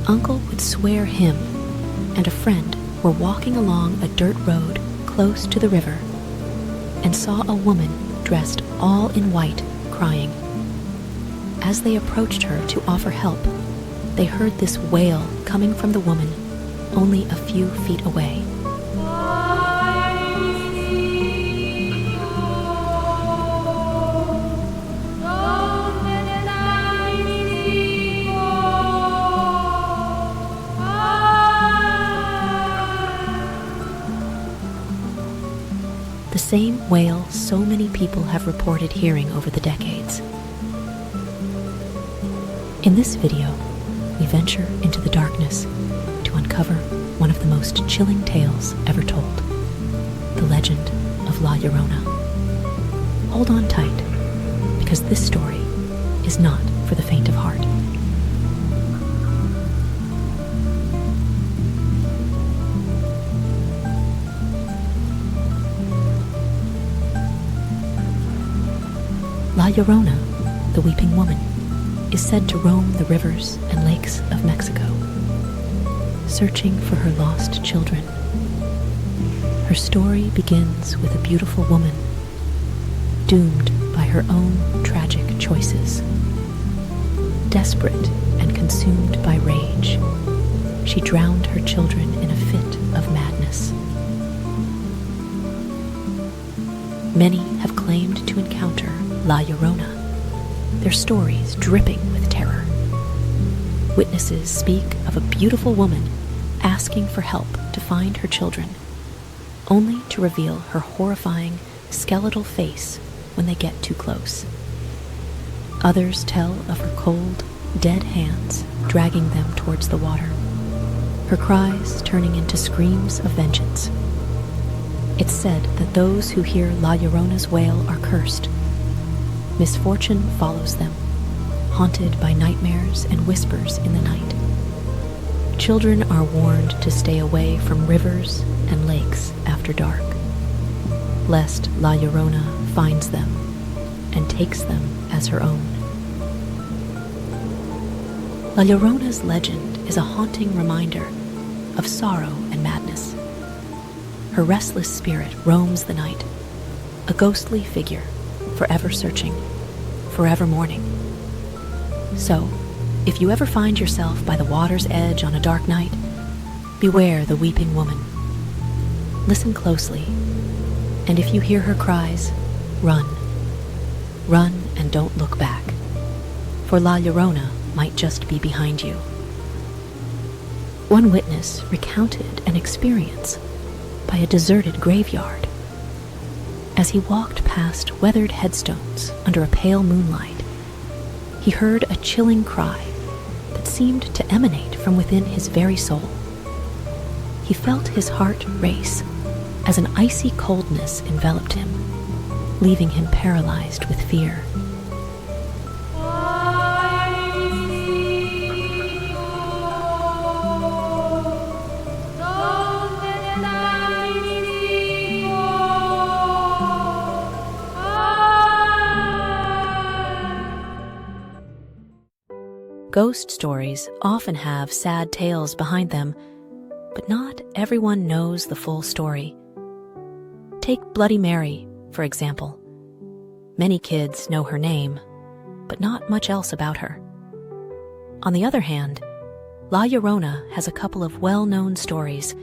My uncle would swear him and a friend were walking along a dirt road close to the river and saw a woman dressed all in white crying. As they approached her to offer help, they heard this wail coming from the woman only a few feet away. The same wail so many people have reported hearing over the decades. In this video, we venture into the darkness to uncover one of the most chilling tales ever told, the legend of La Llorona. Hold on tight, because this story is not for the faint of heart. La Llorona, the weeping woman, is said to roam the rivers and lakes of Mexico, searching for her lost children. Her story begins with a beautiful woman, doomed by her own tragic choices. Desperate and consumed by rage, she drowned her children in a fit of madness. Many have claimed to encounter La Llorona, their stories dripping with terror. Witnesses speak of a beautiful woman asking for help to find her children, only to reveal her horrifying skeletal face when they get too close. Others tell of her cold, dead hands dragging them towards the water, her cries turning into screams of vengeance. It's said that those who hear La Llorona's wail are cursed. Misfortune follows them, haunted by nightmares and whispers in the night. Children are warned to stay away from rivers and lakes after dark, lest La Llorona finds them and takes them as her own. La Llorona's legend is a haunting reminder of sorrow and madness. Her restless spirit roams the night, a ghostly figure, forever searching, forever mourning. So, if you ever find yourself by the water's edge on a dark night, beware the weeping woman. Listen closely, and if you hear her cries, run. Run and don't look back, for La Llorona might just be behind you. One witness recounted an experience by a deserted graveyard. As he walked past weathered headstones under a pale moonlight, he heard a chilling cry that seemed to emanate from within his very soul. He felt his heart race as an icy coldness enveloped him, leaving him paralyzed with fear. Ghost stories often have sad tales behind them, but not everyone knows the full story. Take Bloody Mary, for example. Many kids know her name, but not much else about her. On the other hand, La Llorona has a couple of well-known stories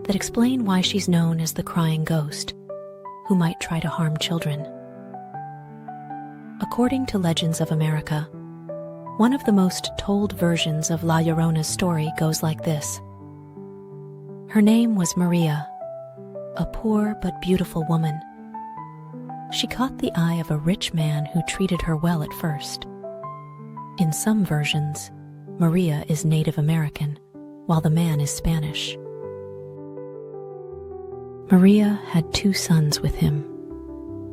that explain why she's known as the crying ghost, who might try to harm children. According to Legends of America, one of the most told versions of La Llorona's story goes like this. Her name was Maria, a poor but beautiful woman. She caught the eye of a rich man who treated her well at first. In some versions, Maria is Native American, while the man is Spanish. Maria had 2 sons with him,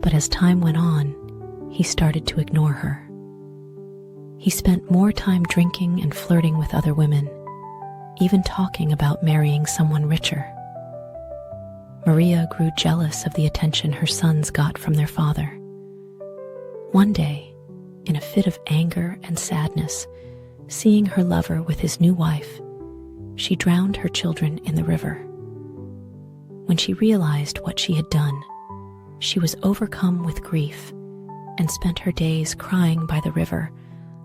but as time went on, he started to ignore her. He spent more time drinking and flirting with other women, even talking about marrying someone richer. Maria grew jealous of the attention her sons got from their father. One day, in a fit of anger and sadness, seeing her lover with his new wife, She drowned her children in the river. When she realized what she had done, she was overcome with grief and spent her days crying by the river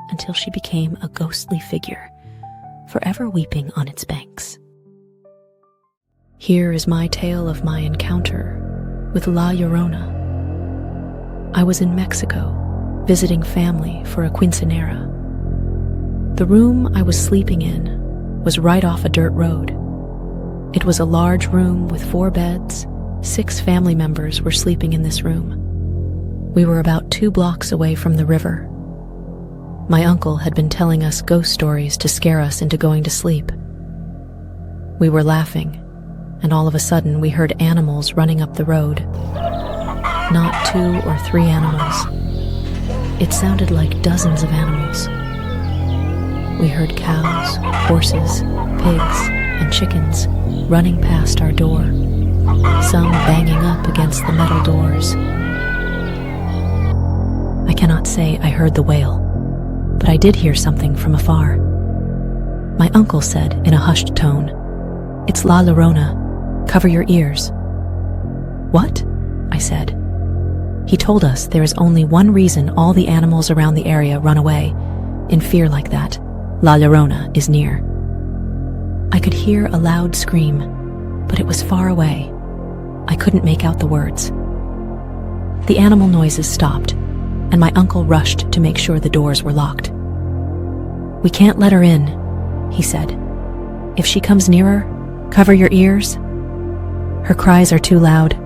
until she became a ghostly figure, forever weeping on its banks. Here is my tale of my encounter with La Llorona. I was in Mexico, visiting family for a quinceanera. The room I was sleeping in was right off a dirt road. It was a large room with 4 beds. 6 family members were sleeping in this room. We were about 2 blocks away from the river. My uncle had been telling us ghost stories to scare us into going to sleep. We were laughing, and all of a sudden we heard animals running up the road. Not 2 or 3 animals. It sounded like dozens of animals. We heard cows, horses, pigs, and chickens running past our door, some banging up against the metal doors. I cannot say I heard the wail, but I did hear something from afar. My uncle said in a hushed tone, "It's La Llorona. Cover your ears." "What?" I said. He told us there is only one reason all the animals around the area run away, in fear like that. La Llorona is near. I could hear a loud scream, but it was far away. I couldn't make out the words. The animal noises stopped, and my uncle rushed to make sure the doors were locked. "We can't let her in," he said. "If she comes nearer, cover your ears. Her cries are too loud.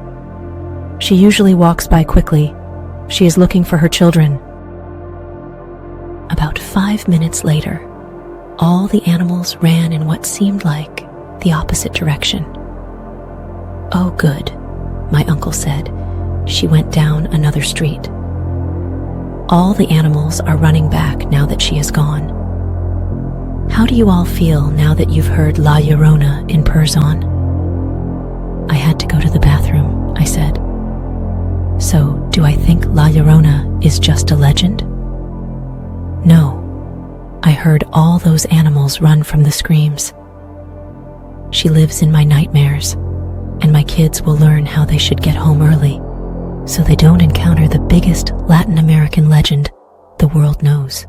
She usually walks by quickly. She is looking for her children." About 5 minutes later, all the animals ran in what seemed like the opposite direction. "Oh, good," my uncle said. "She went down another street." All the animals are running back now that she is gone. How do you all feel now that you've heard La Llorona in person? "I had to go to the bathroom," I said. "So, do I think La Llorona is just a legend?" "No. I heard all those animals run from the screams. She lives in my nightmares, and my kids will learn how they should get home early so they don't encounter the biggest Latin American legend the world knows."